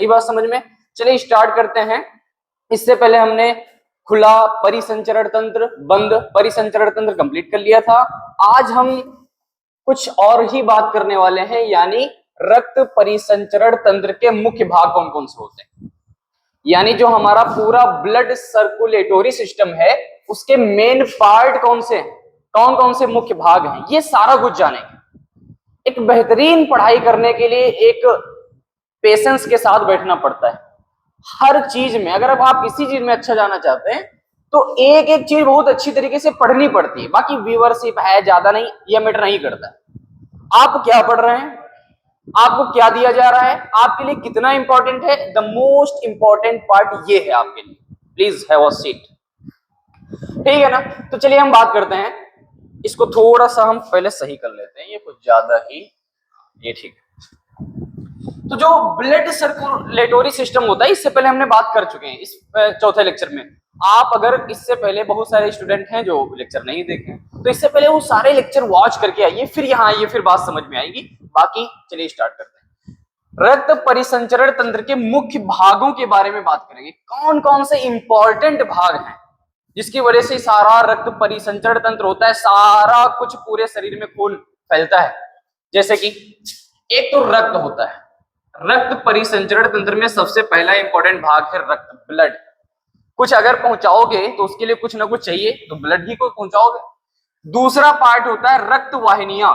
आई बात समझ में? चलिए स्टार्ट करते हैं। इससे पहले हमने खुला परिसंचरण तंत्र, बंद परिसंचरण तंत्र कंप्लीट कर लिया था। आज हम कुछ और ही बात करने वाले हैं, यानी रक्त परिसंचरण तंत्र के मुख्य भाग कौन कौन से होते हैं, यानी जो हमारा पूरा ब्लड सर्कुलेटरी सिस्टम है उसके मेन पार्ट कौन कौन से मुख्य भाग हैं, ये सारा कुछ जानेंगे। एक बेहतरीन पढ़ाई करने के लिए एक पेशेंस के साथ बैठना पड़ता है। हर चीज में अगर अब आप किसी चीज में अच्छा जाना चाहते हैं तो एक एक चीज बहुत अच्छी तरीके से पढ़नी पड़ती है। बाकी व्यूअरशिप है ज्यादा नहीं, यह मैटर नहीं करता। आप क्या पढ़ रहे हैं, आपको क्या दिया जा रहा है, आपके लिए कितना इंपॉर्टेंट है, द मोस्ट इंपॉर्टेंट पार्ट ये है आपके लिए। प्लीज हैव अ सीट, ठीक है ना? तो चलिए हम बात करते हैं। इसको थोड़ा सा हम पहले सही कर लेते हैं, ये कुछ ज्यादा ही, ये ठीक है। तो जो ब्लड सर्कुलेटरी सिस्टम होता है, इससे पहले हमने बात कर चुके हैं इस चौथे लेक्चर में। आप अगर इससे पहले, बहुत सारे स्टूडेंट हैं जो लेक्चर नहीं देखे, तो इससे पहले वो सारे लेक्चर वॉच करके आइए, फिर यहाँ आइए, फिर बात समझ में आएगी। बाकी चलिए स्टार्ट करते हैं। रक्त परिसंचरण तंत्र के मुख्य भागों के बारे में बात करेंगे। कौन कौन से इंपॉर्टेंट भाग हैं जिसकी वजह से सारा रक्त परिसंचरण तंत्र होता है, सारा कुछ पूरे शरीर में खून फैलता है। जैसे कि एक तो रक्त होता है। रक्त परिसंचरण तंत्र में सबसे पहला इंपॉर्टेंट भाग है रक्त, ब्लड। कुछ अगर पहुंचाओगे तो उसके लिए कुछ ना कुछ चाहिए, तो ब्लड ही को पहुंचाओगे। दूसरा पार्ट होता है रक्त वाहिनियां,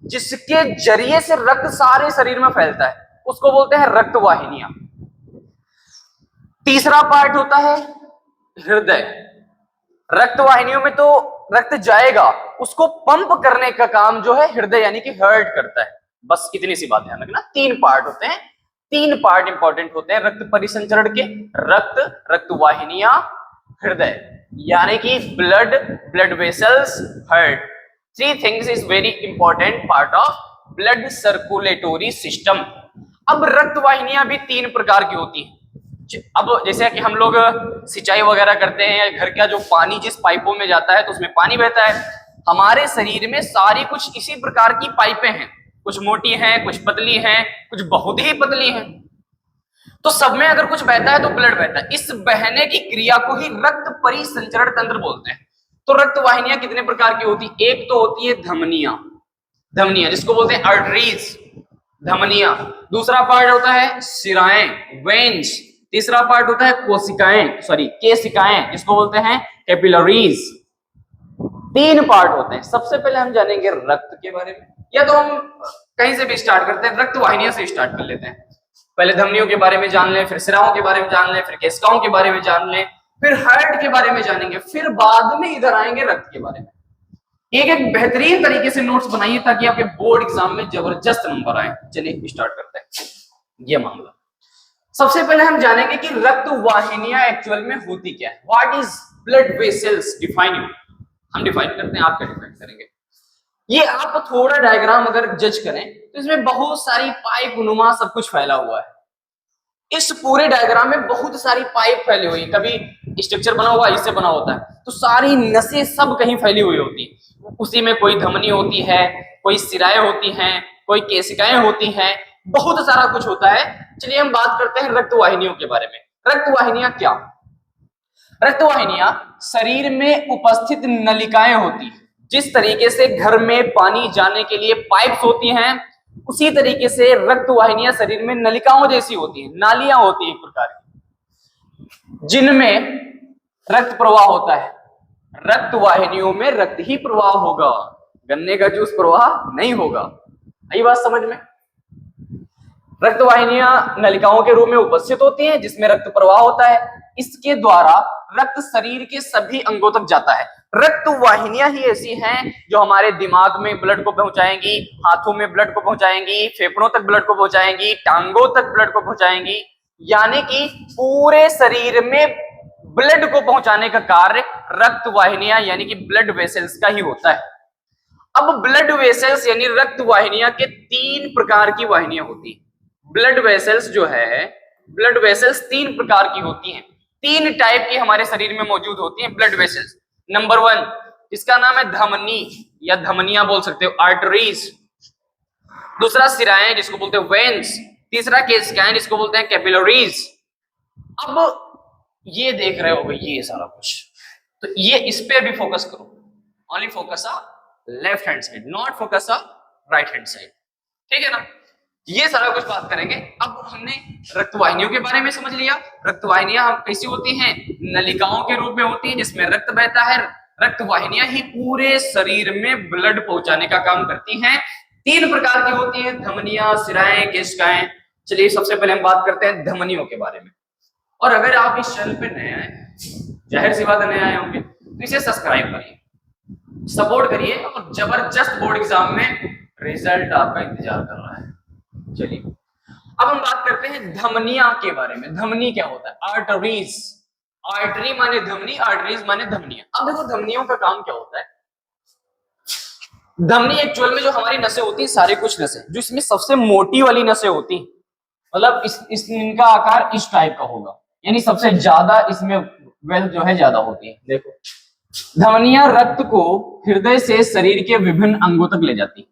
जिसके जरिए से रक्त सारे शरीर में फैलता है, उसको बोलते हैं रक्त वाहिनियां। तीसरा पार्ट होता है हृदय। रक्त वाहिनियों में तो रक्त जाएगा, उसको पंप करने का काम जो है हृदय यानी कि हार्ट करता है। बस इतनी सी बात ध्यान रखना। तीन पार्ट होते हैं, तीन पार्ट इंपॉर्टेंट होते हैं रक्त परिसंचरण के, रक्त, रक्त वाहिनियां, हृदय, यानी कि blood, blood vessels, heart. Three things is very important part of blood circulatory system. अब रक्त वाहिनियां भी तीन प्रकार की होती हैं। अब जैसे कि हम लोग सिंचाई वगैरह करते हैं, घर का जो पानी जिस पाइपों में जाता है तो उसमें पानी बहता है। हमारे शरीर में सारी कुछ इसी प्रकार की पाइपें हैं, कुछ मोटी हैं, कुछ पतली हैं, कुछ बहुत ही पतली हैं। तो सब में अगर कुछ बहता है तो ब्लड बहता है। इस बहने की क्रिया को ही रक्त परिसंचरण तंत्र बोलते हैं। तो रक्त वाहिनियां कितने प्रकार की होती? एक तो होती है धमनियां, धमनियां जिसको बोलते हैं आर्टरीज, धमनियां। दूसरा पार्ट होता है शिराएं, वेन्स। तीसरा पार्ट होता है कोशिकाएं, सॉरी केशिकाएं, जिसको बोलते हैं कैपिलरीज। तीन पार्ट होते हैं। सबसे पहले हम जानेंगे रक्त के बारे में, या तो हम कहीं से भी स्टार्ट करते हैं, रक्त वाहिनियां से स्टार्ट कर लेते हैं। पहले धमनियों के बारे में जान लें, फिर सिराओं के बारे में जान लें, फिर केशिकाओं के बारे में जान लें, फिर हार्ट के बारे में जानेंगे, फिर बाद में इधर आएंगे रक्त के बारे में। एक एक बेहतरीन तरीके से नोट्स बनाइए ताकि आपके बोर्ड एग्जाम में जबरदस्त नंबर आए। चलिए स्टार्ट करते हैं ये मामला। सबसे पहले हम जानेंगे कि रक्त वाहिनियां एक्चुअल में होती क्या है। What is blood vessels? Define हम डिफाइन करते हैं, आप क्या डिफाइन करेंगे? ये आप थोड़ा डायग्राम अगर जज करें तो इसमें बहुत सारी पाइप नुमा सब कुछ फैला हुआ है। इस पूरे डायग्राम में बहुत सारी पाइप फैली हुई है। कभी स्ट्रक्चर बना हुआ इससे बना होता है, तो सारी नसें सब कहीं फैली हुई होती है। उसी में कोई धमनी होती है, कोई सिराएं होती हैं, कोई केशिकाएं होती हैं, बहुत सारा कुछ होता है। चलिए हम बात करते हैं रक्त वाहिनियों के बारे में। रक्त वाहिनियां क्या? रक्त वाहिनियां शरीर में उपस्थित नलिकाएं होती हैं। जिस तरीके से घर में पानी जाने के लिए पाइप्स होती हैं, उसी तरीके से रक्त वाहिनियां शरीर में नलिकाओं जैसी होती हैं, नालियां होती हैं एक प्रकार की, जिनमें रक्त प्रवाह होता है। रक्त वाहिनियों में रक्त ही प्रवाह होगा, गन्ने का जूस प्रवाह नहीं होगा। आई बात समझ में? रक्त वाहिनियां नलिकाओं के रूप में उपस्थित होती हैं जिसमें रक्त प्रवाह होता है। इसके द्वारा रक्त शरीर के सभी अंगों तक जाता है। रक्त वाहिनियां ही ऐसी हैं जो हमारे दिमाग में ब्लड को पहुंचाएंगी, हाथों में ब्लड को पहुंचाएंगी, फेफड़ों तक ब्लड को पहुंचाएंगी, टांगों तक ब्लड को पहुंचाएंगी, यानी कि पूरे शरीर में ब्लड को पहुंचाने का कार्य रक्त वाहिनियां यानी कि ब्लड वेसल्स का ही होता है। अब ब्लड वेसल्स यानी रक्त वाहिनियां के तीन प्रकार की वाहिनियां होती हैं। ब्लड वेसल्स जो है, ब्लड वेसल्स तीन प्रकार की होती हैं, तीन टाइप की हमारे शरीर में मौजूद होती हैं ब्लड वेसल्स। नंबर वन, इसका नाम है धमनी या धमनियां बोल सकते हो, आर्टरीज। दूसरा सिराएं जिसको बोलते हैं वेन्स। तीसरा केस क्या है, इसको बोलते हैं कैपिलरीज। अब ये देख रहे होगे ये सारा कुछ, तो ये इस पे भी फोकस करो, only focus left hand side, not focus right hand side, ठीक है ना। ये सारा कुछ बात करेंगे। अब हमने रक्तवाहिनियों के बारे में समझ लिया। रक्तवाहिनियां हम कैसी होती हैं, नलिकाओं के रूप में होती हैं जिसमें रक्त बहता है। रक्तवाहिनियां ही पूरे शरीर में ब्लड पहुंचाने का काम करती हैं। 3 प्रकार की होती हैं, धमनियां, शिराएं, केशिकाएं। चलिए सबसे पहले हम बात करते हैं धमनियों के बारे में। और अगर आप इस चैनल पे नए आए, जाहिर सी बात नए आए होंगे, तो इसे सब्सक्राइब करिए, सपोर्ट करिए, और जबरदस्त बोर्ड एग्जाम में रिजल्ट आपका इंतजार कर रहा है। चलिए अब हम बात करते हैं धमनियां के बारे में। धमनी क्या होता है, आर्टरीज। आर्टरी माने धमनी, आर्टरीज माने धमनियां। अब देखो धमनियों का काम क्या होता है। धमनी एक्चुअल में जो हमारी नसें होती है, सारे कुछ नसें, जो इसमें सबसे मोटी वाली नसें होती, मतलब इनका आकार इस टाइप का होगा, यानी सबसे ज्यादा इसमें वेल्थ जो है ज्यादा होती है। देखो धमनियां रक्त को हृदय से शरीर के विभिन्न अंगों तक ले जाती।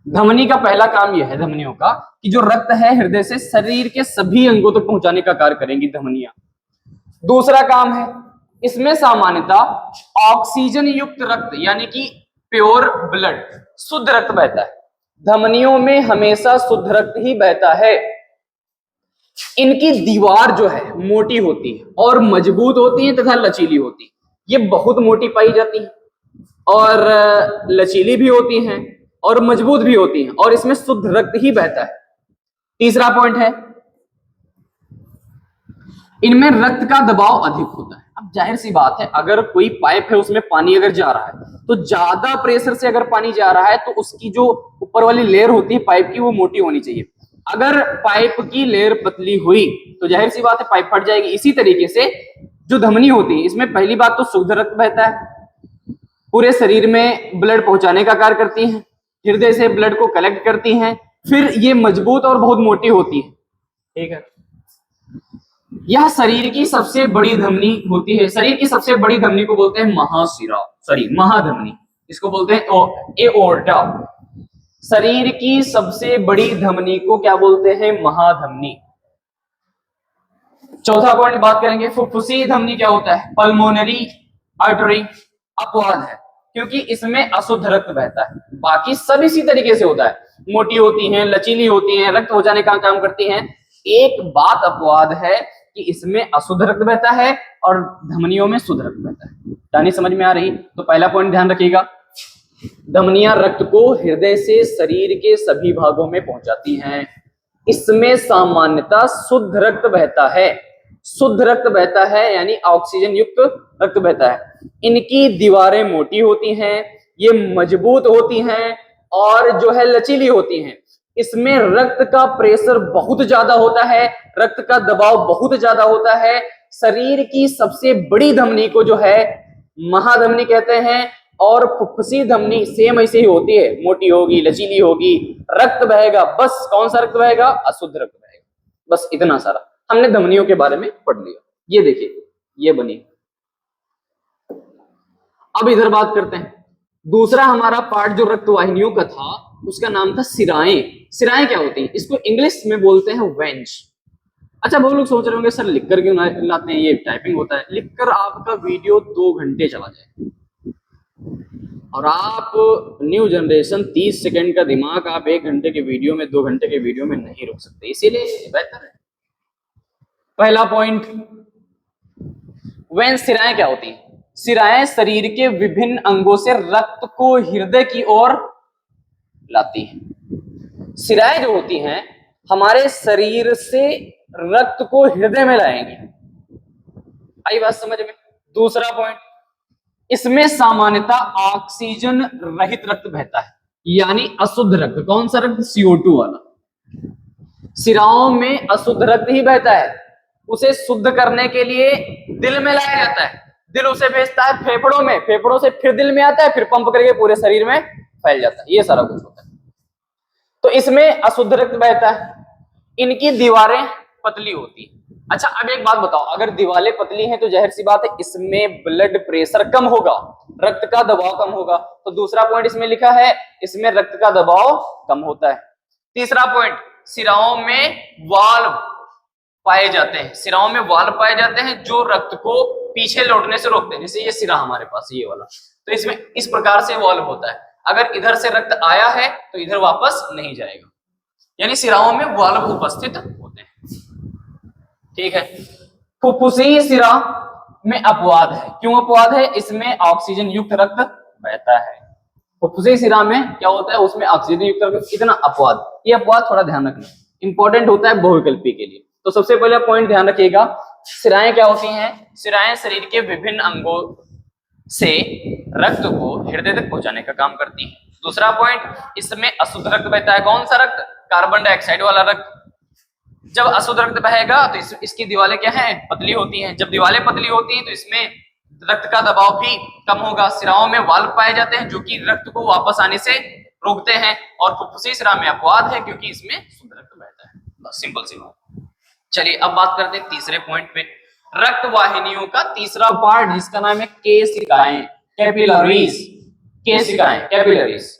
धमनी का पहला काम यह है धमनियों का कि जो रक्त है हृदय से शरीर के सभी अंगों तक पहुंचाने का कार्य करेंगी धमनियां। दूसरा काम है, इसमें सामान्यतः ऑक्सीजन युक्त रक्त यानी कि प्योर ब्लड, शुद्ध रक्त बहता है। धमनियों में हमेशा शुद्ध रक्त ही बहता है। इनकी दीवार जो है मोटी होती है और मजबूत होती है तथा लचीली होती है। ये बहुत मोटी पाई जाती है और लचीली भी होती हैं और मजबूत भी होती हैं, और इसमें शुद्ध रक्त ही बहता है। तीसरा पॉइंट है, इनमें रक्त का दबाव अधिक होता है। अब जाहिर सी बात है, अगर कोई पाइप है उसमें पानी अगर जा रहा है, तो ज्यादा प्रेशर से अगर पानी जा रहा है तो उसकी जो ऊपर वाली लेयर होती है पाइप की, वो मोटी होनी चाहिए। अगर पाइप की लेयर पतली हुई तो जाहिर सी बात है पाइप फट जाएगी। इसी तरीके से जो धमनी होती है, इसमें पहली बात तो शुद्ध रक्त बहता है, पूरे शरीर में ब्लड पहुंचाने का कार्य करती है, हृदय से ब्लड को कलेक्ट करती हैं, फिर ये मजबूत और बहुत मोटी होती है, ठीक है। यह शरीर की सबसे बड़ी धमनी होती है। शरीर की सबसे बड़ी धमनी को बोलते हैं महाशिरा, सॉरी महाधमनी, इसको बोलते हैं एओर्टा। शरीर की सबसे बड़ी धमनी को क्या बोलते हैं, महाधमनी। चौथा पॉइंट बात करेंगे, फुफ्फुसी धमनी क्या होता है, पल्मोनरी आर्टरी। अपवाद है क्योंकि इसमें अशुद्ध रक्त बहता है, बाकी सब इसी तरीके से होता है, मोटी होती हैं, लचीली होती हैं, रक्त पहुंचाने का काम करती हैं। एक बात अपवाद है कि इसमें अशुद्ध रक्त बहता है और धमनियों में शुद्ध रक्त बहता है। कहानी समझ में आ रही? तो पहला पॉइंट ध्यान रखिएगा, धमनियां रक्त को हृदय से शरीर के सभी भागों में पहुंचाती हैं। इसमें सामान्यतः शुद्ध रक्त बहता है, शुद्ध रक्त बहता है यानी ऑक्सीजन युक्त रक्त बहता है। इनकी दीवारें मोटी होती हैं, ये मजबूत होती हैं और जो है लचीली होती हैं। इसमें रक्त का प्रेशर बहुत ज्यादा होता है, रक्त का दबाव बहुत ज्यादा होता है। शरीर की सबसे बड़ी धमनी को जो है महाधमनी कहते हैं, और फुफ्फुसी धमनी सेम ऐसे ही होती है, मोटी होगी, लचीली होगी, रक्त बहेगा, बस कौन सा रक्त बहेगा, अशुद्ध रक्त बहेगा, बस इतना सारा हमने धमनियों के बारे में पढ़ लिया। ये देखिए ये बनी। अब इधर बात करते हैं, दूसरा हमारा पार्ट जो रक्तवाहिनियों का था उसका नाम था शिराएं। शिराएं क्या होती हैं, इसको इंग्लिश में बोलते हैं वेंस। अच्छा बहुत लोग सोच रहे होंगे सर लिखकर क्यों लाते हैं, ये टाइपिंग होता है। लिखकर आपका वीडियो 2 घंटे चला जाए और आप न्यू जनरेशन 30 सेकंड का दिमाग आप 1 घंटे के वीडियो में 2 घंटे के वीडियो में नहीं रोक सकते, इसीलिए बेहतर है। पहला पॉइंट, वेंस शिराएं क्या होती हैं? शिराएं शरीर के विभिन्न अंगों से रक्त को हृदय की ओर लाती हैं। शिराएं जो होती हैं हमारे शरीर से रक्त को हृदय में लाएंगी। आई बात समझ में? दूसरा पॉइंट, इसमें सामान्यतः ऑक्सीजन रहित रक्त बहता है, यानी अशुद्ध रक्त। कौन सा रक्त? CO2 वाला। शिराओं में अशुद्ध रक्त ही बहता है, उसे शुद्ध करने के लिए दिल में लाया जाता है, दिल उसे भेजता है फेफड़ों में, फेफड़ों से फिर दिल में आता है, फिर पंप करके पूरे शरीर में फैल जाता है, ये सारा कुछ होता है। तो इसमें अशुद्ध रक्त बहता है, इनकी दीवारें पतली होती है। अच्छा अब एक बात बताओ, अगर दीवारें पतली हैं तो जाहिर सी बात है इसमें ब्लड प्रेशर कम होगा, रक्त का दबाव कम होगा। तो दूसरा पॉइंट इसमें लिखा है, इसमें रक्त का दबाव कम होता है। तीसरा पॉइंट, सिराओं में वाल्व पाए जाते हैं, सिराओं में वाल्व पाए जाते हैं जो रक्त को पीछे लौटने से रोकते हैं। जैसे ये सिरा हमारे पास ये वाला, तो इसमें इस प्रकार से वाल्व होता है, अगर इधर से रक्त आया है तो इधर वापस नहीं जाएगा, यानी सिराओं में वाल्व उपस्थित होते हैं। ठीक है। फुफ्फुसी सिरा में अपवाद है। क्यों अपवाद है? इसमें ऑक्सीजन युक्त रक्त बहता है। फुफ्फुसी सिरा में क्या होता है? उसमें ऑक्सीजन युक्त रक्त, कितना अपवाद, ये अपवाद थोड़ा ध्यान रखना, इंपॉर्टेंट होता है बहुविकल्पी के लिए। तो सबसे पहले पॉइंट ध्यान रखिएगा, सिराएं क्या होती हैं? सिराएं शरीर के विभिन्न अंगों से रक्त को हृदय तक पहुंचाने का काम करती हैं। दूसरा पॉइंट, इसमें अशुद्ध रक्त बहता है। कौन सा रक्त? कार्बन डाइऑक्साइड वाला रक्त। जब अशुद्ध रक्त बहेगा तो इसकी दीवारें क्या हैं? पतली होती हैं। जब दीवारें पतली होती हैं तो इसमें रक्त का दबाव भी कम होगा। सिराओं में वाल्व पाए जाते हैं जो कि रक्त को वापस आने से रोकते हैं, और फुफ्फुसी सिरा में अपवाद है क्योंकि इसमें शुद्ध रक्त बहता है। बस सिंपल सी बात। चलिए अब बात करते हैं तीसरे पॉइंट पे, रक्त वाहिनियों का तीसरा पार्ट जिसका नाम है केशिकाएं, कैपिलरीज। केशिकाएं, कैपिलरीज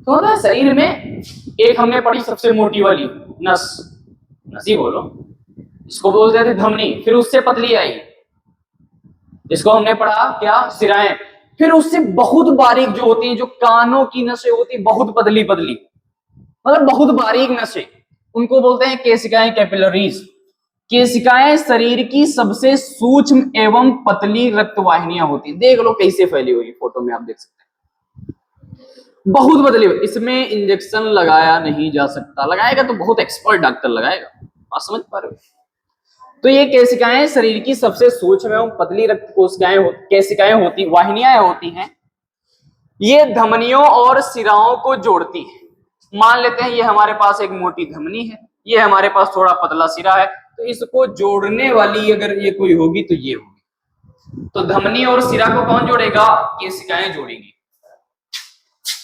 तो ना शरीर में एक हमने पढ़ी सबसे मोटी वाली नस, नसी बोलो, इसको बोलते थे धमनी, फिर उससे पतली आई, इसको हमने पढ़ा क्या? सिराएं। फिर उससे बहुत बारीक जो होती हैं, जो कानों की नसें होती है, बहुत पतली पतली, मतलब बहुत बारीक नसें, उनको बोलते हैं केशिकाएं, कैपिलरीज। केशिकाएं शरीर की सबसे सूक्ष्म एवं पतली रक्तवाहिनियां होती हैं। देख लो कैसे फैली हुई, फोटो में आप देख सकते हैं, बहुत पतली। इसमें इंजेक्शन लगाया नहीं जा सकता, लगाएगा तो बहुत एक्सपर्ट डॉक्टर लगाएगा, आप समझ पा रहे हो? तो ये केशिकाएं शरीर की सबसे सूक्ष्म एवं पतली रक्त कोशिकाएं केशिकाएं होती, वाहिनियां होती हैं। ये धमनियों और सिराओं को जोड़ती है। मान लेते हैं ये हमारे पास एक मोटी धमनी है, ये हमारे पास थोड़ा पतला सिरा है, तो इसको जोड़ने वाली अगर ये कोई होगी तो ये होगी। तो धमनी और सिरा को कौन जोड़ेगा? केशिकाएं जोड़ेगी।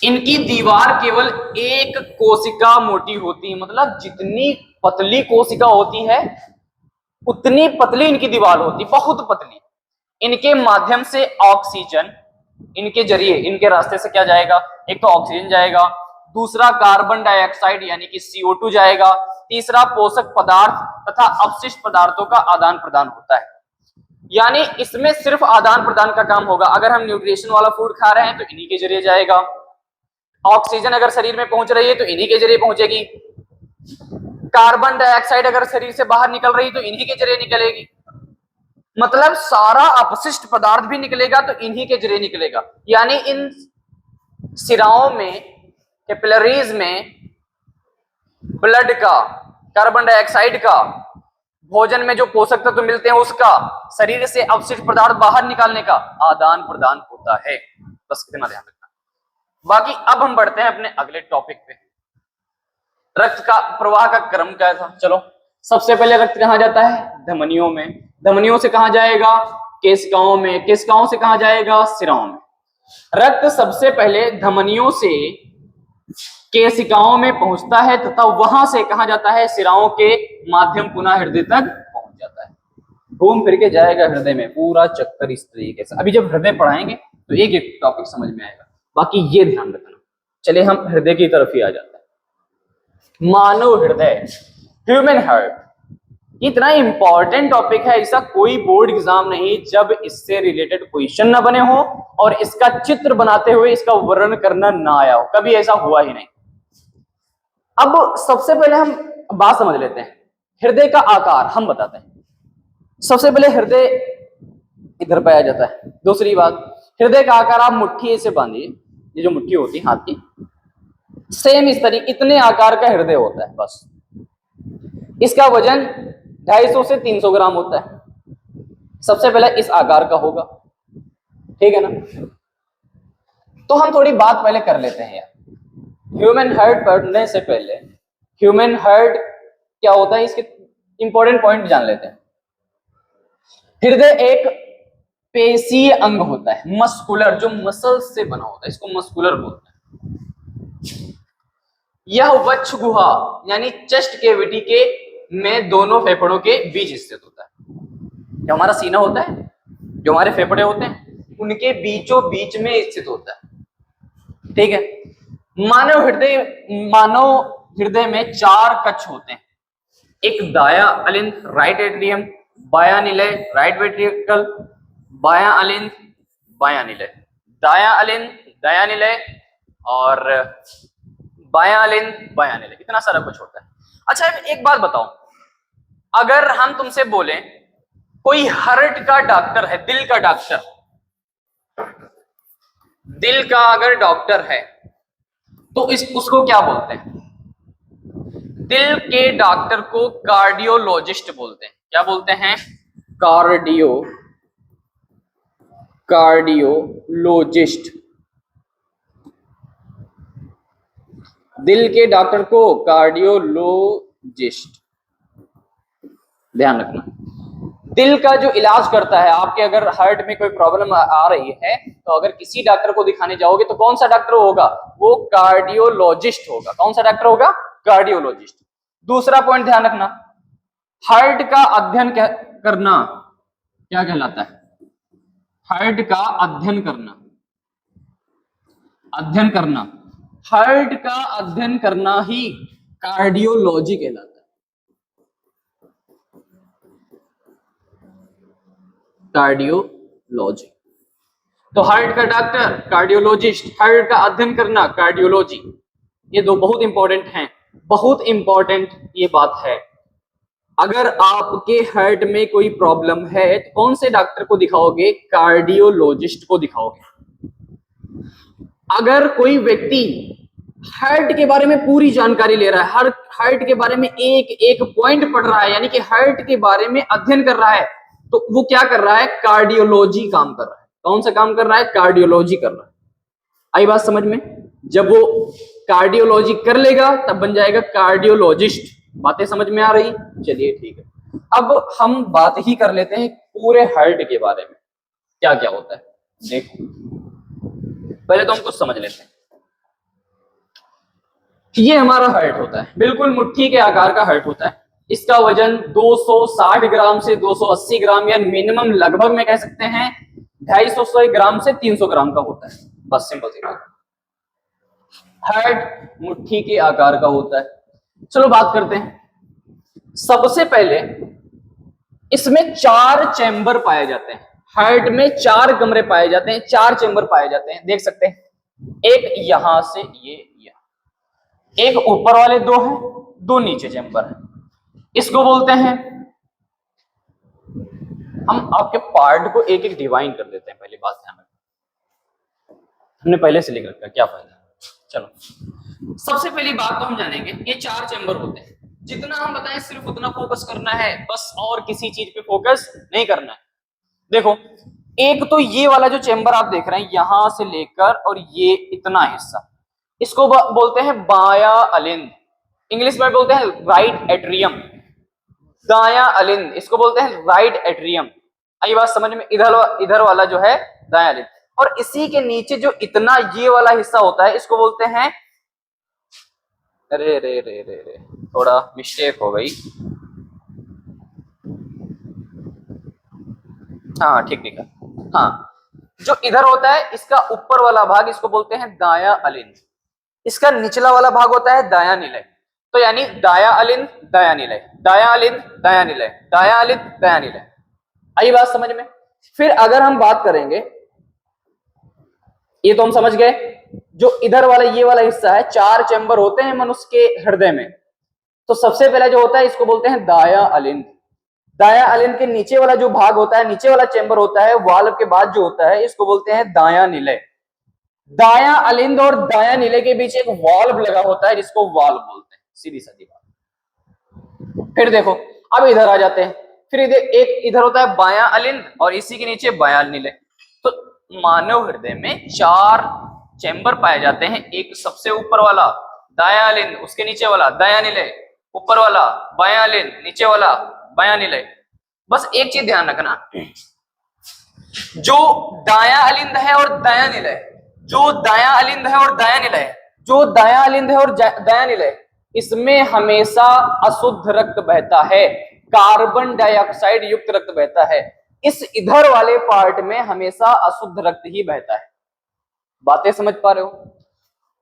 इनकी दीवार केवल एक कोशिका मोटी होती है, मतलब जितनी पतली कोशिका होती है उतनी पतली इनकी दीवार होती, बहुत पतली। इनके माध्यम से ऑक्सीजन, इनके जरिए, इनके रास्ते से क्या जाएगा? एक तो ऑक्सीजन जाएगा, दूसरा कार्बन डाइऑक्साइड यानी कि CO2 जाएगा, तीसरा पोषक पदार्थ तथा अपशिष्ट पदार्थों का आदान प्रदान होता है। यानी इसमें सिर्फ आदान प्रदान का काम होगा। अगर हम न्यूट्रिशन वाला फूड खा रहे हैं तो इन्हीं के जरिए जाएगा, ऑक्सीजन अगर शरीर में पहुंच रही है तो इन्हीं के जरिए पहुंचेगी, कार्बन डाइऑक्साइड अगर शरीर से बाहर निकल रही तो इन्हीं के जरिए निकलेगी, मतलब सारा अपशिष्ट पदार्थ भी निकलेगा तो इन्हीं के जरिए निकलेगा। यानी इन सिराओं में, कैपिलरीज में ब्लड का, कार्बन डाइऑक्साइड का, भोजन में जो पोषक तत्व मिलते हैं उसका, शरीर से अपशिष्ट पदार्थ बाहर निकालने का आदान प्रदान होता है। बस कितना ध्यान रखना। बाकी अब हम बढ़ते हैं अपने अगले टॉपिक पे। रक्त का प्रवाह का क्रम क्या था? चलो सबसे पहले रक्त कहां जाता है? धमनियों में। धमनियों से कहां जाएगा? केशिकाओं में। केशिकाओं से कहां जाएगा? सिराओं में। रक्त सबसे पहले धमनियों से केशिकाओं में पहुंचता है तथा वहां से कहां जाता है? सिराओं के माध्यम पुनः हृदय तक पहुंच जाता है, घूम फिर के जाएगा हृदय में, पूरा चक्कर इस तरीके से। अभी जब हृदय पढ़ाएंगे तो एक एक टॉपिक समझ में आएगा, बाकी ये ध्यान रखना। चलिए हम हृदय की तरफ ही आ जाते हैं। मानव हृदय, ह्यूमन हार्ट, इतना इंपॉर्टेंट टॉपिक है, ऐसा कोई बोर्ड एग्जाम नहीं जब इससे रिलेटेड क्वेश्चन ना बने हो और इसका चित्र बनाते हुए इसका वर्णन करना ना आया हो, कभी ऐसा हुआ ही नहीं। अब सबसे पहले हम बात समझ लेते हैं, हृदय का आकार हम बताते हैं। सबसे पहले हृदय इधर पाया जाता है। दूसरी बात, हृदय का आकार आप मुट्ठी से बांधिए, ये जो मुट्ठी होती है हाथ की, सेम इस तरीके, इतने आकार का हृदय होता है बस। इसका वजन 250 से 300 ग्राम होता है। सबसे पहले इस आकार का होगा, ठीक है ना। तो हम थोड़ी बात पहले कर लेते हैं यार, ह्यूमन हार्ट पढ़ने से पहले ह्यूमन हार्ट क्या होता है इसके इंपॉर्टेंट पॉइंट जान लेते हैं। हृदय एक पेशीय अंग होता है, मस्कुलर, जो मसल से बना होता है, इसको मस्कुलर बोलते हैं। यह वक्ष गुहा यानी चेस्ट कैविटी के में दोनों फेफड़ों के बीच स्थित होता है। जो हमारा सीना होता है, जो हमारे फेफड़े होते हैं, उनके बीचों बीच में स्थित होता है, ठीक है। मानव हृदय में 4 कक्ष होते हैं। एक दाया अलिंद राइट एट्रियम, बाया निलय राइट वेंट्रिकल, बाया अलिंद बाया निलय, दाया अलिंद दाया निलय और बाया अलिंद बाया निलय, इतना सारा कुछ होता है। अच्छा एक बात बताओ, अगर हम तुमसे बोले कोई हार्ट का डॉक्टर है, दिल का डॉक्टर, दिल का अगर डॉक्टर है तो उसको क्या बोलते हैं? दिल के डॉक्टर को कार्डियोलॉजिस्ट बोलते हैं। क्या बोलते हैं? कार्डियोलॉजिस्ट। दिल के डॉक्टर को कार्डियोलॉजिस्ट। ध्यान रखना, दिल का जो इलाज करता है, आपके अगर हार्ट में कोई प्रॉब्लम आ रही है तो अगर किसी डॉक्टर को दिखाने जाओगे तो कौन सा डॉक्टर होगा? वो कार्डियोलॉजिस्ट होगा। कौन सा डॉक्टर होगा? कार्डियोलॉजिस्ट। दूसरा पॉइंट ध्यान रखना, हार्ट का अध्ययन करना क्या कहलाता है? हार्ट का अध्ययन करना, हार्ट का अध्ययन करना ही कार्डियोलॉजी कहलाता है। कार्डियोलॉजी। तो हार्ट का डॉक्टर कार्डियोलॉजिस्ट, हार्ट का अध्ययन करना कार्डियोलॉजी, ये दो बहुत इंपॉर्टेंट हैं। बहुत इंपॉर्टेंट ये बात है। अगर आपके हार्ट में कोई प्रॉब्लम है तो कौन से डॉक्टर को दिखाओगे? कार्डियोलॉजिस्ट को दिखाओगे। अगर कोई व्यक्ति हार्ट के बारे में पूरी जानकारी ले रहा है, हर हार्ट के बारे में एक एक पॉइंट पढ़ रहा है, यानी कि हार्ट के बारे में अध्ययन कर रहा है, तो वो क्या कर रहा है? कार्डियोलॉजी काम कर रहा है। कौन सा काम कर रहा है? कार्डियोलॉजी कर रहा है। आई बात समझ में? जब वो कार्डियोलॉजी कर लेगा तब बन जाएगा कार्डियोलॉजिस्ट। बातें समझ में आ रही? चलिए ठीक है, अब हम बात ही कर लेते हैं पूरे हार्ट के बारे में, क्या क्या होता है। देखो पहले तो हम कुछ समझ लेते हैं। ये हमारा हार्ट होता है, बिल्कुल मुट्ठी के आकार का हार्ट होता है। इसका वजन 260 ग्राम से 280 ग्राम, या मिनिमम लगभग में कह सकते हैं 250 ग्राम से 300 ग्राम का होता है। बस सिंपल सी बात। हार्ट मुट्ठी के आकार का होता है। चलो बात करते हैं। सबसे पहले इसमें 4 चैम्बर पाए जाते हैं। हार्ट में 4 कमरे पाए जाते हैं, 4 चैम्बर पाए जाते हैं। देख सकते हैं, एक यहां से ये यहाँ, एक ऊपर वाले 2 हैं, 2 नीचे चैम्बर है। इसको बोलते हैं, हम आपके पार्ट को एक एक डिवाइन कर देते हैं। पहली बात ध्यान रखना, हमने पहले से लिख रखा है, क्या फायदा। चलो सबसे पहली बात तो हम जानेंगे, ये 4 चैम्बर होते हैं। जितना हम बताएं सिर्फ उतना फोकस करना है बस, और किसी चीज पे फोकस नहीं करना है। देखो, एक तो ये वाला जो चैम्बर आप देख रहे हैं, यहां से लेकर और ये इतना हिस्सा, इसको बोलते हैं बाया अलिंद। इंग्लिश में बोलते हैं राइट एट्रियम। दाया अलिंद, इसको बोलते हैं राइट एट्रियम। आई बात समझ में? इधर वाला जो है दाया अलिंद। और इसी के नीचे जो इतना ये वाला हिस्सा होता है, इसको बोलते हैं, अरे रे रे रे रे थोड़ा मिस्टेक हो गई। हाँ ठीक है। हाँ, जो इधर होता है इसका ऊपर वाला भाग, इसको बोलते हैं दाया अलिंद। इसका निचला वाला भाग होता है दाया निलय। तो यानी दाया अलिंद दाया निलय, दाया अलिंद दाया निलय, दाया अलिंद दाया निलय। आई बात समझ में? फिर अगर हम बात करेंगे, ये तो हम समझ गए, जो इधर वाला ये वाला हिस्सा है, 4 चैम्बर होते हैं मनुष्य के हृदय में। तो सबसे पहले जो होता है इसको बोलते हैं दाया अलिंद। दाया अलिंद के नीचे वाला जो भाग होता है, नीचे वाला चैम्बर होता है, वाल्व के बाद जो होता है, इसको बोलते हैं दाया निलय। दाया अलिंद और दाया निलय के बीच एक वाल्व लगा होता है, जिसको वाल्व बोलते हैं। सीधी सादी बात। फिर देखो, अब इधर आ जाते हैं। फिर एक इधर होता है बाया अलिंद और इसी के नीचे बाया निलय। तो मानव हृदय में 4 चैम्बर पाए जाते हैं। एक सबसे ऊपर वाला दाया अलिंद, उसके नीचे वाला दाया निलय, ऊपर वाला बाया अलिंद, नीचे वाला बाया निलय। बस एक चीज ध्यान रखना, जो दाया अलिंद है और दाया निलय, जो दाया अलिंद है और दाया निलय, जो दाया अलिंद है और दाया निलय, इसमें हमेशा अशुद्ध रक्त बहता है, कार्बन डाइऑक्साइड युक्त रक्त बहता है। इस इधर वाले पार्ट में हमेशा अशुद्ध रक्त ही बहता है। बातें समझ पा रहे हो?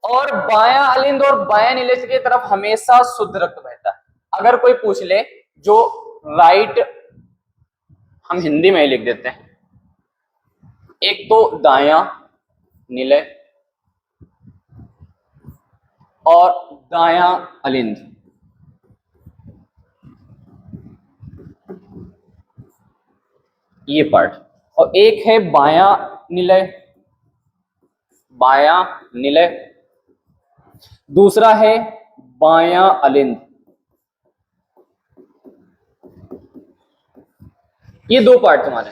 और बायां अलिंद और बायां नीले की तरफ हमेशा शुद्ध रक्त बहता है। अगर कोई पूछ ले जो राइट, हम हिंदी में ही लिख देते हैं, एक तो दायां नीले और दायां अलिंद, ये पार्ट, और एक है बायां निलय, बायां निलय, दूसरा है बायां अलिंद। ये दो पार्ट तुम्हारे।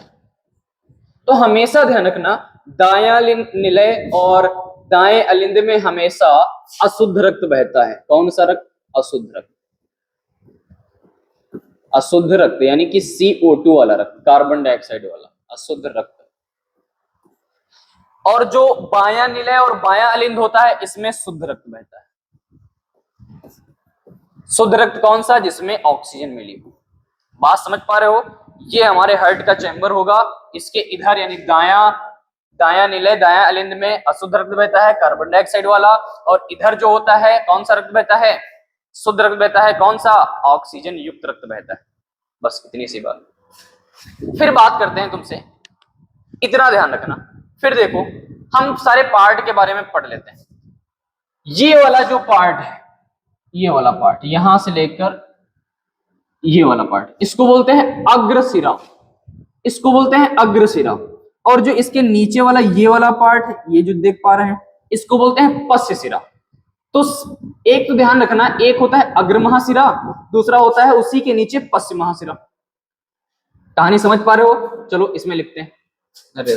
तो हमेशा ध्यान रखना दायां निलय और दाएं अलिंद में हमेशा अशुद्ध रक्त बहता है। कौन सा रक्त? अशुद्ध रक्त। अशुद्ध रक्त यानी कि CO2 वाला रक्त, कार्बन डाइऑक्साइड वाला अशुद्ध रक्त। और जो बायां निलय और बायां अलिंद होता है इसमें शुद्ध रक्त बहता है। शुद्ध रक्त कौन सा? जिसमें ऑक्सीजन मिली हो। बात समझ पा रहे हो? ये हमारे हार्ट का चैम्बर होगा, इसके इधर यानी दायां निलय दायां अलिंद में अशुद्ध रक्त बहता है कार्बन डाइऑक्साइड वाला, और इधर जो होता है कौन सा रक्त बहता है? शुद्ध रक्त बहता है। कौन सा? ऑक्सीजन युक्त रक्त बहता है। बस इतनी सी बात। फिर बात करते हैं तुमसे, इतना ध्यान रखना। फिर देखो हम सारे पार्ट के बारे में पढ़ लेते हैं। ये वाला जो पार्ट है, ये वाला पार्ट यहां से लेकर ये वाला पार्ट, इसको बोलते हैं अग्रशिरा, इसको बोलते हैं अग्रशिरा। और जो इसके नीचे वाला ये वाला पार्ट है, ये जो देख पा रहे हैं, इसको बोलते हैं पश्चशिरा। तो एक तो ध्यान रखना, एक होता है अग्र महाशिरा, दूसरा होता है उसी के नीचे पश्चिम महाशिरा। कहानी समझ पा रहे हो? चलो इसमें लिखते हैं। अरे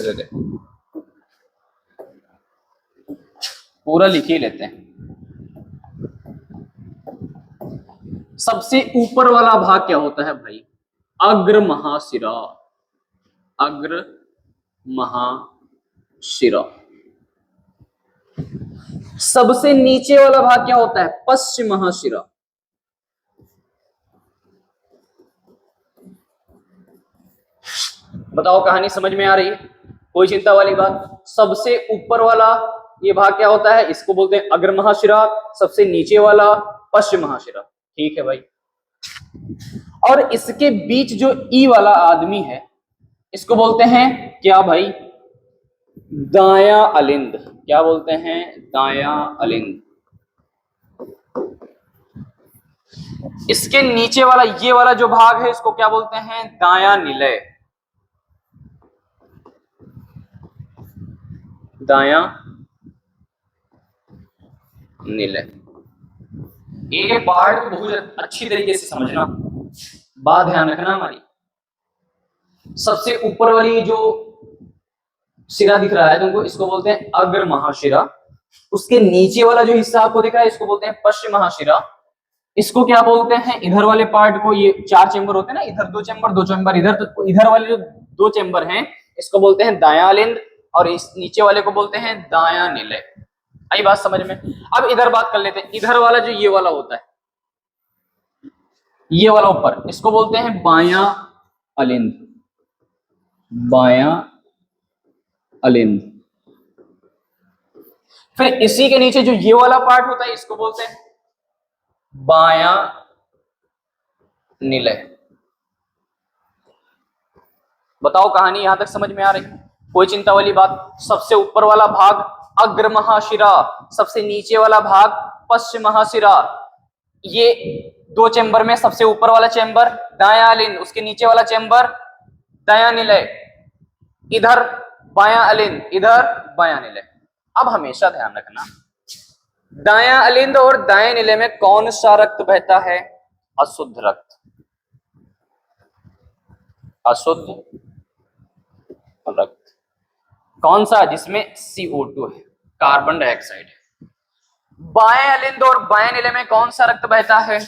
पूरा लिख ही लेते हैं। सबसे ऊपर वाला भाग क्या होता है भाई? अग्र महाशिरा। अग्र महाशिरा। सबसे नीचे वाला भाग क्या होता है? पश्चिम महाशिरा। बताओ कहानी समझ में आ रही है? कोई चिंता वाली बात? सबसे ऊपर वाला ये भाग क्या होता है? इसको बोलते हैं अग्र महाशिरा। सबसे नीचे वाला पश्चिम महाशिरा। ठीक है भाई। और इसके बीच जो ई वाला आदमी है, इसको बोलते हैं क्या भाई? दायां अलिंद। क्या बोलते हैं? दायां अलिंद। इसके नीचे वाला ये वाला जो भाग है, इसको क्या बोलते हैं? दायां निलय। दायां निलय। ये पार्ट बहुत अच्छी तरीके से समझना, बात ध्यान रखना हमारी। सबसे ऊपर वाली जो शिरा दिख रहा है तुमको, इसको बोलते हैं अग्र महाशिरा। उसके नीचे वाला जो हिस्सा आपको दिख रहा है, इसको बोलते हैं पश्चिम महाशिरा। इसको क्या बोलते हैं? इधर वाले पार्ट को, ये 4 चेंबर होते हैं ना, इधर 2 चेंबर 2 चेंबर इधर, तो इधर वाले जो 2 चेंबर हैं इसको बोलते हैं दायां अलिंद, और इस नीचे वाले को बोलते हैं दायां निलय। आई बात समझ में? अब इधर बात कर लेते हैं। इधर वाला जो ये वाला होता है, ये वाला ऊपर, इसको बोलते हैं बायां अलिंद। बायां अलिंद। फिर इसी के नीचे जो ये वाला पार्ट होता है, इसको बोलते हैं बायां निलय। बताओ कहानी यहां तक समझ में आ रही? कोई चिंता वाली बात? सबसे ऊपर वाला भाग अग्र महाशिरा, सबसे नीचे वाला भाग पश्चिम महाशिरा। ये 2 चेंबर में सबसे ऊपर वाला चेंबर दायां अलिंद, उसके नीचे वाला चेंबर दायां निलय। इधर बायां अलिंद, इधर बायां निलय। अब हमेशा ध्यान रखना, दायां अलिंद और दाएं निलय में कौन सा रक्त बहता है? अशुद्ध रक्त। अशुद्ध रक्त कौन सा? जिसमें CO2 है, कार्बन डाइऑक्साइड है। बाएं अलिंद और बाएं निलय में कौन सा रक्त बहता है?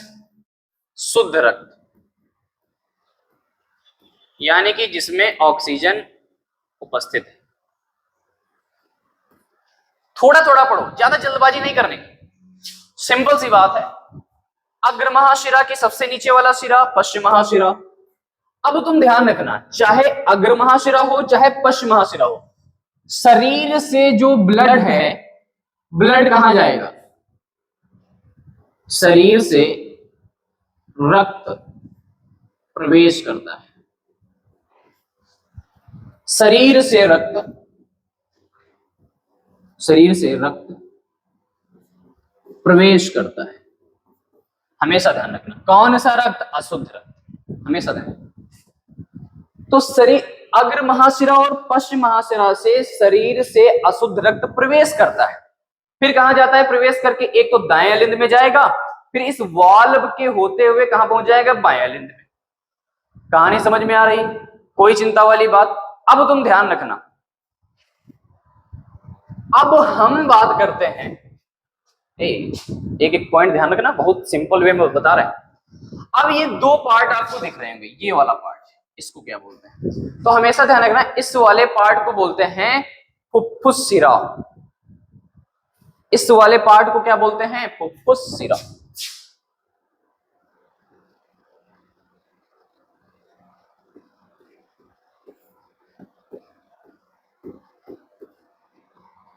शुद्ध रक्त, यानी कि जिसमें ऑक्सीजन उपस्थित है। थोड़ा थोड़ा पढ़ो, ज्यादा जल्दबाजी नहीं करनी, सिंपल सी बात है। अग्र महाशिरा की सबसे नीचे वाला शिरा पश्चिम महाशिरा। अब तुम ध्यान रखना, चाहे अग्र महाशिरा हो चाहे पश्चिम महाशिरा हो, शरीर से जो ब्लड है ब्लड कहां जाएगा? शरीर से रक्त प्रवेश करता है, शरीर से रक्त प्रवेश करता है। हमेशा ध्यान रखना, कौन सा रक्त? अशुद्ध रक्त, हमेशा ध्यान। तो शरीर अग्र महाशिरा और पश्चिम महाशिरा से शरीर से अशुद्ध रक्त प्रवेश करता है, फिर कहां जाता है प्रवेश करके? एक तो दाएं अलिंद में जाएगा, फिर इस वाल्व के होते हुए कहां पहुंच जाएगा? बाएं अलिंद में। कहानी समझ में आ रही? कोई चिंता वाली बात? अब तुम ध्यान रखना, अब हम बात करते हैं, एक एक पॉइंट ध्यान रखना, बहुत सिंपल वे में बता रहे हैं। अब ये दो पार्ट आपको दिख रहे होंगे, ये वाला पार्ट इसको क्या बोलते हैं? तो हमेशा ध्यान रखना, इस वाले पार्ट को बोलते हैं फुफ्फुस शिरा। इस वाले पार्ट को क्या बोलते हैं? फुफ्फुस शिरा।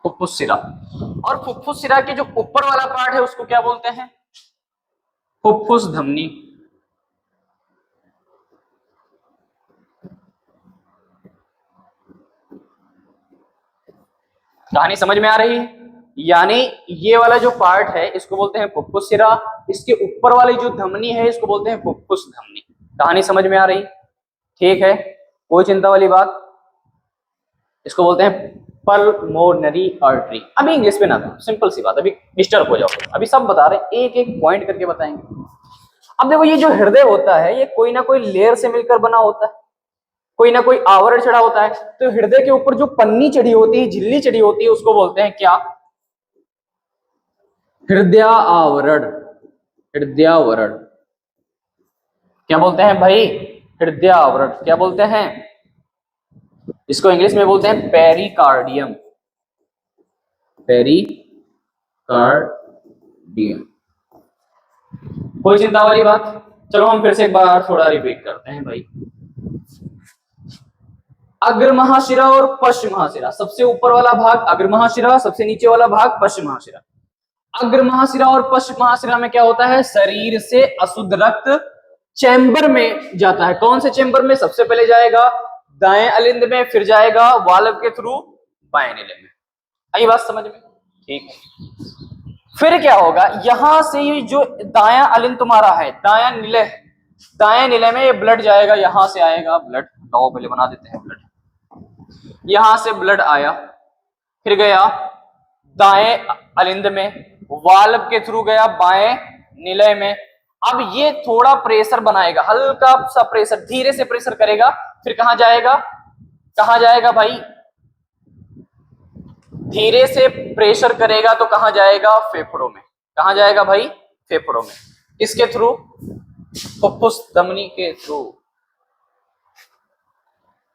फुफ्फुस शिरा। और फुफ्फुस शिरा के जो ऊपर वाला पार्ट है उसको क्या बोलते हैं? फुफ्फुस धमनी। कहानी समझ में आ रही है? यानी ये वाला जो पार्ट है इसको बोलते हैं फुफ्फुस शिरा, इसके ऊपर वाली जो धमनी है इसको बोलते हैं फुफ्फुस धमनी। कहानी समझ में आ रही? ठीक है, कोई चिंता वाली बात? इसको बोलते हैं पल्मोनरी आर्टरी। अभी इंग्लिश में ना था, सिंपल सी बात, अभी डिस्टर्ब हो जाओ, अभी सब बता रहे हैं, एक एक पॉइंट करके बताएंगे। अब देखो, ये जो हृदय होता है ये कोई ना कोई लेयर से मिलकर बना होता है, कोई ना कोई आवरण चढ़ा होता है। तो हृदय के ऊपर जो पन्नी चढ़ी होती है, झिल्ली चढ़ी होती है, उसको बोलते हैं क्या? हृदय आवरण। हृदयावरण क्या बोलते हैं भाई? हृदय आवरण। क्या बोलते हैं? इसको इंग्लिश में बोलते हैं पेरिकार्डियम। पेरिकार्डियम। कोई चिंता वाली बात? चलो हम फिर से एक बार थोड़ा रिपीट करते हैं भाई। अग्र महाशिरा और पश्चिम महाशिरा, सबसे ऊपर वाला भाग अग्र महाशिरा, सबसे नीचे वाला भाग पश्चिम महाशिरा। अग्र महाशिरा और पश्चिम महाशिरा में क्या होता है? शरीर से अशुद्ध रक्त चैम्बर में जाता है। कौन से चैम्बर में? सबसे पहले जाएगा दाएं अलिंद में, फिर जाएगा वाल्व के थ्रू बाएं निलय में। आई बात समझ में? ठीक है। फिर क्या होगा? यहां से जो दाया अलिंद तुम्हारा है, दाया निलय, दाएं निलय में ये ब्लड जाएगा, यहां से आएगा ब्लड। तो पहले बना देते हैं ब्लड। यहां से ब्लड आया, फिर गया दाएं अलिंद में, वाल्व के थ्रू गया बाएं निलय में। अब ये थोड़ा प्रेशर बनाएगा, हल्का सा प्रेशर, धीरे से प्रेशर करेगा, फिर कहां जाएगा? कहां जाएगा भाई? धीरे से प्रेशर करेगा तो कहां जाएगा? फेफड़ों में। कहां जाएगा भाई? फेफड़ों में। किसके थ्रू? फुफ्फुस धमनी के थ्रू।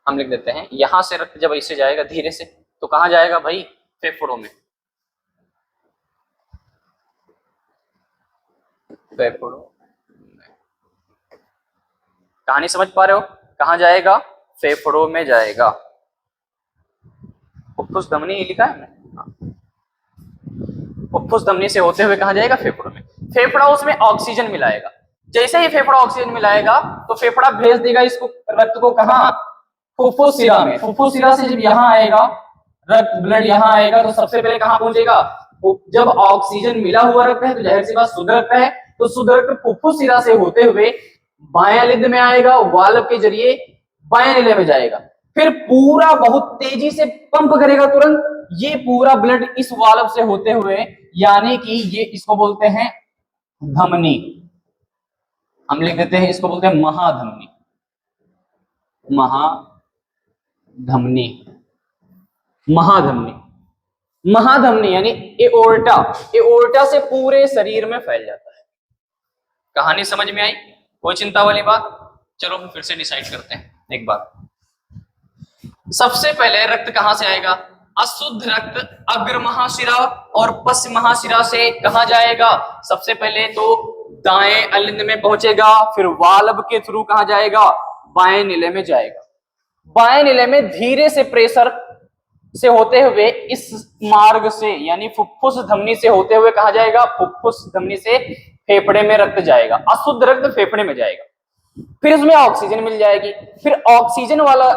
हम लिख देते हैं, यहां से रक्त जब ऐसे जाएगा धीरे से तो कहां जाएगा भाई? फेफड़ों में। फेफड़ों। कहानी समझ पा रहे हो? कहां जाएगा? फेफड़ों में जाएगा। फुफ्फुस धमनी लिखा है मैंने। फुफ्फुस धमनी से होते हुए कहां जाएगा? फेफड़ों में। फेफड़ा उसमें ऑक्सीजन मिलाएगा। जैसे ही फेफड़ा ऑक्सीजन मिलाएगा तो फेफड़ा भेज देगा इसको, रक्त को कहां? फुफ्फुस शिरा में। फुफ्फुस शिरा से जब यहां आएगा रक्त, ब्लड यहां आएगा तो सबसे पहले कहां पहुंचेगा? जब ऑक्सीजन मिला हुआ रक्त है तो जाहिर सी बात शुद्ध रक्त है, तो शुद्ध रक्त फुफ्फुस शिरा से होते हुए बाएं अलिंद में आएगा, वाल्व के जरिए बाएं निलय में जाएगा, फिर पूरा बहुत तेजी से पंप करेगा तुरंत ये पूरा ब्लड इस वाल्व से होते हुए, यानी कि ये इसको बोलते हैं धमनी। हम लिख देते हैं, इसको बोलते हैं महाधमनी। महाधमनी। महाधमनी। महाधमनी यानी एओर्टा। एओर्टा से पूरे शरीर में फैल जाता है। कहानी समझ में आई? कोई चिंता वाली बात? चलो हम फिर से डिसाइड करते हैं एक बार। सबसे पहले रक्त कहां से आएगा? अशुद्ध रक्त अग्र महाशिरा और पश्चिम महाशिरा से कहां जाएगा? सबसे पहले तो दाएं अलिंद में पहुंचेगा, फिर वाल्व के थ्रू कहां जाएगा? बाएं निलय में जाएगा। बाएं निलय में धीरे से प्रेशर से होते हुए इस मार्ग से यानी फुफ्फुस धमनी से होते हुए कहा जाएगा, फुफ्फुस धमनी से फेफड़े में रक्त जाएगा, अशुद्ध रक्त फेफड़े में जाएगा, फिर उसमें ऑक्सीजन मिल जाएगी, फिर ऑक्सीजन वाला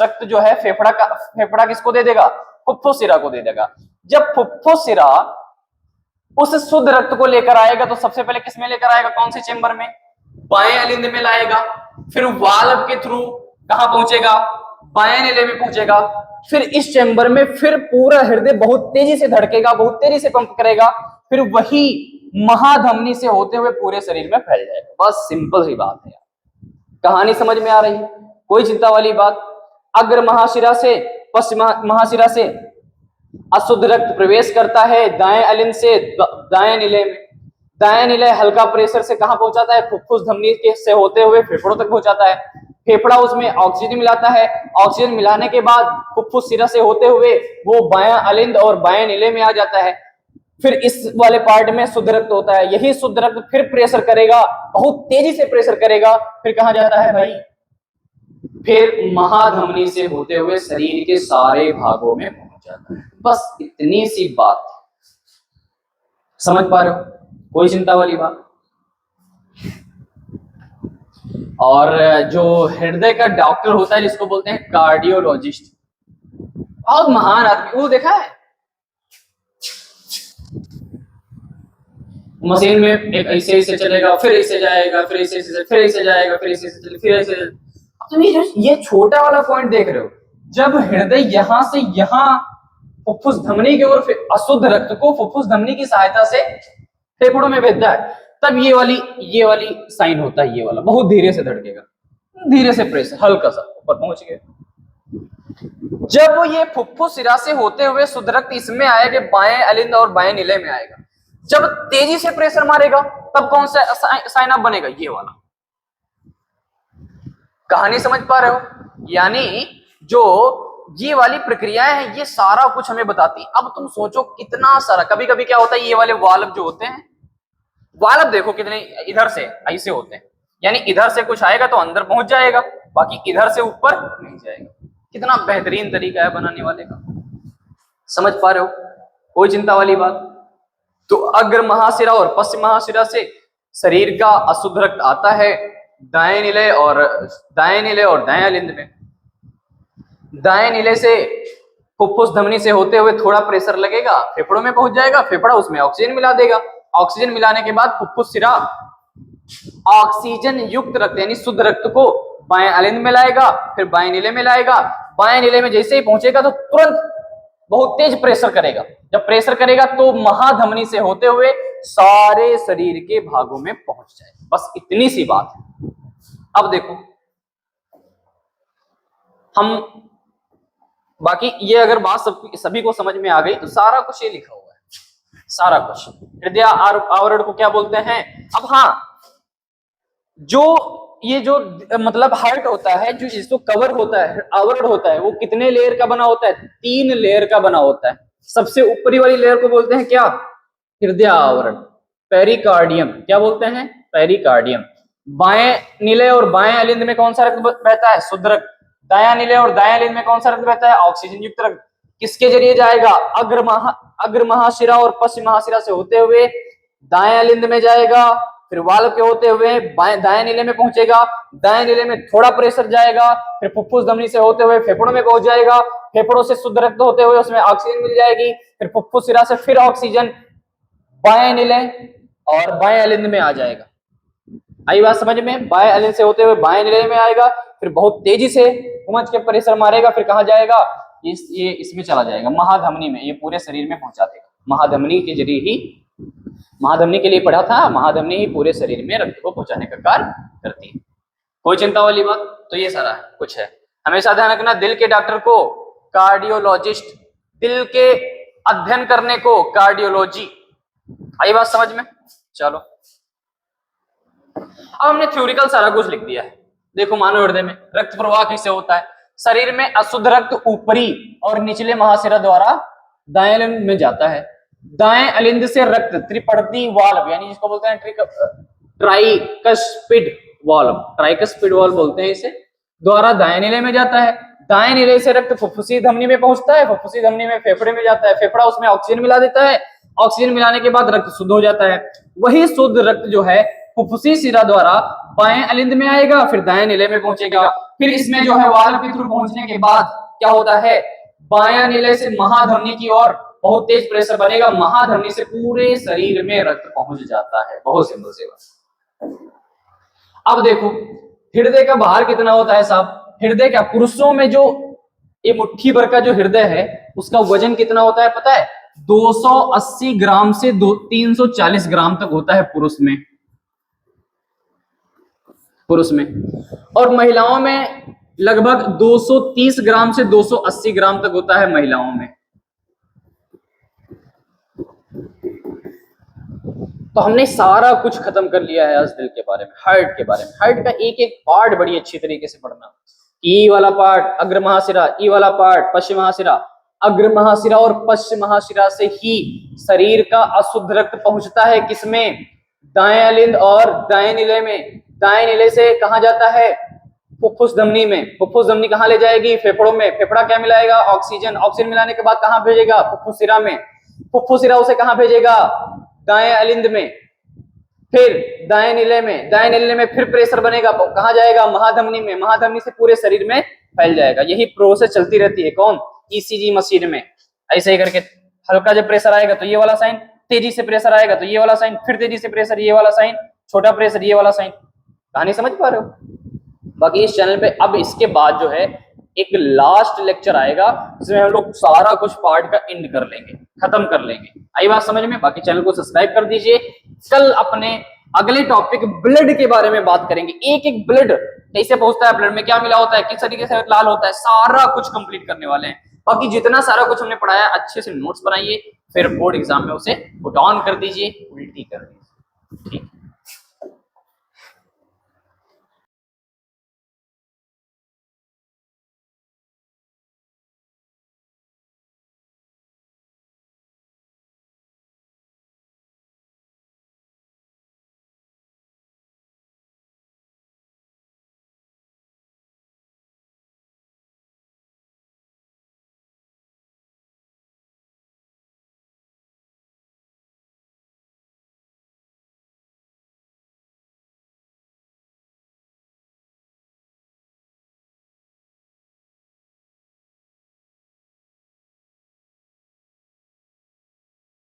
रक्त जो है फेफड़ा किसको दे देगा, फुफ्फुस सिरा को दे देगा। जब फुफ्फुस सिरा उस शुद्ध रक्त को लेकर आएगा तो सबसे पहले किसमें लेकर आएगा, कौन से चेंबर में, बाएं अलिंद में लाएगा, फिर वाल्व के थ्रू कहां पहुंचेगा, बाएं नीले में पहुंचेगा, फिर इस चेंबर में फिर पूरा हृदय बहुत तेजी से धड़केगा, बहुत तेजी से पंप करेगा, फिर वही महाधमनी से होते हुए पूरे शरीर में फैल जाएगा। बस सिंपल सी बात है, कहानी समझ में आ रही है, कोई चिंता वाली बात। अग्र महाशिरा से पश्चिम महाशिरा से अशुद्ध रक्त प्रवेश करता है दाएं अलिंद से दाएं नीले में, दाएं नीले हल्का प्रेशर से कहां पहुंचाता है, फुफ्फुस धमनी के से होते हुए फेफड़ों तक पहुंचाता है, फेफड़ा उसमें ऑक्सीजन मिलाता है, ऑक्सीजन मिलाने के बाद फुफ्फुस सिरा से होते हुए वो बायां अलिंद और बाएं नीले में आ जाता है, फिर इस वाले पार्ट में शुद्ध रक्त होता है, यही शुद्ध रक्त फिर प्रेशर करेगा, बहुत तेजी से प्रेशर करेगा, फिर कहां जाता है भाई, फिर महाधमनी से होते हुए शरीर के सारे भागों में पहुंच जाता है। बस इतनी सी बात, समझ पा रहे हो, कोई चिंता वाली बात। और जो हृदय का डॉक्टर होता है जिसको बोलते हैं कार्डियोलॉजिस्ट, बहुत महान आदमी, वो देखा है मशीन में एक ऐसे ऐसे चलेगा, फिर ऐसे जाएगा, फिर ऐसे ऐसे, फिर ऐसे जाएगा, फिर ऐसे ऐसे, फिर ऐसे। तो ये छोटा वाला पॉइंट देख रहे हो, जब हृदय यहां से यहां फुफ्फुस धमनी की ओर अशुद्ध रक्त को फुफ्फुस धमनी की सहायता से फेफड़ों में भेजता है, तब ये वाली साइन होता है, ये वाला बहुत धीरे से धड़केगा, धीरे से प्रेशर हल्का सा ऊपर पहुंच गया। जब ये फुफ्फुस सिरा से होते हुए शुद्ध रक्त इसमें आएगा, बाएं अलिंद और बाएं नीले में आएगा, जब तेजी से प्रेशर मारेगा तब कौन सा साइन अप बनेगा, ये वाला। कहानी समझ पा रहे हो, यानी जो ये वाली प्रक्रियाएं हैं ये सारा कुछ हमें बताती। अब तुम सोचो कितना सारा, कभी कभी क्या होता है, ये वाले वाल्व जो होते हैं, वाल्व देखो कितने इधर से ऐसे होते हैं, यानी इधर से कुछ आएगा तो अंदर पहुंच जाएगा, बाकी इधर से ऊपर नहीं जाएगा। कितना बेहतरीन तरीका है बनाने वाले का, समझ पा रहे हो, कोई चिंता वाली बात। तो अग्र महाशिरा और पश्चिम महाशिरा से शरीर का अशुद्ध रक्त आता है दाएं नीले और दाएं अलिंद में। दाएं नीले से फुफ्फुस धमनी से होते हुए थोड़ा प्रेशर लगेगा, फेफड़ों में पहुंच जाएगा, फेफड़ा उसमें ऑक्सीजन मिला देगा, ऑक्सीजन मिलाने के बाद फुफ्फुस सिरा ऑक्सीजन युक्त रक्त यानी शुद्ध रक्त को बाएं अलिंद में लाएगा, फिर बाएं नीले में लाएगा, बाएं नीले में जैसे ही पहुंचेगा तो तुरंत बहुत तेज प्रेशर करेगा, जब प्रेशर करेगा तो महाधमनी से होते हुए सारे शरीर के भागों में पहुंच जाएगा। बस इतनी सी बात है। अब देखो हम बाकी ये अगर बात सभी को समझ में आ गई तो सारा कुछ ये लिखा हुआ है, सारा कुछ। हृदय आवरण को क्या बोलते हैं। अब हाँ, जो ये जो मतलब हार्ट होता है, जो इसको कवर होता है, आवरण होता है, वो कितने लेयर का बना होता है, 3 लेयर का बना होता है। सबसे ऊपरी वाली लेयर को बोलते हैं क्या, हृदय आवरण, पेरिकार्डियम। क्या बोलते हैं, पेरिकार्डियम। बाएं नीले और बाएं अलिंद में कौन सा रक्त बहता है, शुद्ध रक्त। दायां नीले और दायां अलिंद में कौन सा रक्त बहता है, ऑक्सीजन युक्त रक्त। किसके जरिए जाएगा, अग्र महाशिरा और पश्चिम महाशिरा से होते हुए दाएं अलिंद में जाएगा, फिर वाल्व के होते हुए दाएं नीले में पहुंचेगा, दाएं नीले में थोड़ा प्रेशर जाएगा, फिर फुफ्फुस धमनी से होते हुए फेफड़ों में पहुंच जाएगा, फेफड़ों से शुद्ध रक्त होते हुए उसमें ऑक्सीजन मिल जाएगी, फिर फुफ्फुस सिरा से फिर ऑक्सीजन बाएं नीले और बाएं अलिंद में आ जाएगा। आई बात समझ में, बाएं अलिंद से होते हुए बाएं नीले में आएगा, फिर बहुत तेजी से उमच के प्रेशर मारेगा, फिर कहां जाएगा, ये इसमें चला जाएगा, महाधमनी में, ये पूरे शरीर में पहुंचा देगा। महाधमनी के जरिए ही, महाधमनी के लिए पढ़ा था, महाधमनी ही पूरे शरीर में रक्त को पहुंचाने का कार्य करती है। कोई चिंता वाली बात, तो ये सारा कुछ है। हमेशा ध्यान रखना, दिल के डॉक्टर को कार्डियोलॉजिस्ट, दिल के अध्ययन करने को कार्डियोलॉजी। आई बात समझ में। चलो अब हमने थ्योरिकल सारा कुछ लिख दिया है। देखो मानव हृदय में रक्त प्रवाह कैसे होता है। शरीर में अशुद्ध रक्त ऊपरी और निचले महाशिरा द्वारा दाएं अलिंद में जाता है। दाएं अलिंद से रक्त त्रिपड़ती वाल्व यानी जिसको बोलते हैं ट्राइकस्पिड वाल्व, ट्राइकस्पिड वाल्व बोलते हैं इसे, द्वारा दाएं नीले में जाता है। दाएं नीले से रक्त फुफ्फुसी धमनी में पहुंचता है, फुफ्फुसी धमनी में फेफड़े में जाता है, फेफड़ा उसमें ऑक्सीजन मिला देता है, ऑक्सीजन मिलाने के बाद रक्त शुद्ध हो जाता है। वही शुद्ध रक्त जो है फुफ्फुसी शिरा द्वारा बाएं अलिंद में आएगा, फिर दाएं नीले में पहुंचेगा। फिर इसमें जो है वाल पित्र पहुंचने के बाद क्या होता है, बायां नीले से महाधमनी की ओर बहुत तेज प्रेशर बनेगा, महाधमनी से पूरे शरीर में रक्त पहुंच जाता है। बहुत सिंपल सी बात। अब देखो हृदय का भार कितना होता है साहब, हृदय क्या, पुरुषों में जो ये मुट्ठी भर का जो हृदय है उसका वजन कितना होता है पता है, 280 ग्राम से 340 ग्राम तक होता है पुरुष में, और महिलाओं में लगभग 230 ग्राम से 280 ग्राम तक होता है महिलाओं में। तो हमने सारा कुछ खत्म कर लिया है आज दिल के बारे में, हार्ट के बारे में। हार्ट का एक एक पार्ट बड़ी अच्छी तरीके से पढ़ना। ई वाला पार्ट अग्र महाशिरा, ई वाला पार्ट पश्चिम महाशिरा। अग्र महाशिरा और पश्चिम महाशिरा से ही शरीर का अशुद्ध रक्त पहुंचता है किसमें, दाएं अलिंद और दाएं नीले में। दाएं नीले से कहां जाता है, फुफ्फुस धमनी में। फुफ्फुस धमनी कहां ले जाएगी, फेफड़ों में। फेफड़ा क्या मिलाएगा, ऑक्सीजन। ऑक्सीजन मिलाने के बाद कहां भेजेगा, फुफ्फुस शिरा में। फुफ्फुस शिरा उसे कहां भेजेगा, दाएं अलिंद में। फिर दाएं नीले में, दाएं नीले में फिर प्रेशर बनेगा, कहां जाएगा, महाधमनी में। महाधमनी से पूरे शरीर में फैल जाएगा। यही प्रोसेस चलती रहती है कौन, ईसीजी मशीन में। ऐसे ही करके हल्का जब प्रेशर आएगा तो ये वाला साइन, तेजी से प्रेशर आएगा तो ये वाला साइन, फिर तेजी से प्रेशर ये वाला साइन, छोटा प्रेशर ये वाला साइन। कहानी समझ पा रहे हो। बाकी इस चैनल पे अब इसके बाद जो है एक लास्ट लेक्चर आएगा जिसमें हम लोग सारा कुछ पार्ट का एंड कर लेंगे, खत्म कर लेंगे। आई बात समझ में। बाकी चैनल को सब्सक्राइब कर दीजिए। कल अपने अगले टॉपिक ब्लड के बारे में बात करेंगे। एक एक ब्लड कैसे पहुंचता है, ब्लड में क्या मिला होता है, किस तरीके से लाल होता है, सारा कुछ कंप्लीट करने वाले हैं। बाकी जितना सारा कुछ हमने पढ़ाया अच्छे से नोट्स बनाइए, फिर बोर्ड एग्जाम में उसे पुट ऑन कर दीजिए, उल्टी कर दीजिए। ठीक।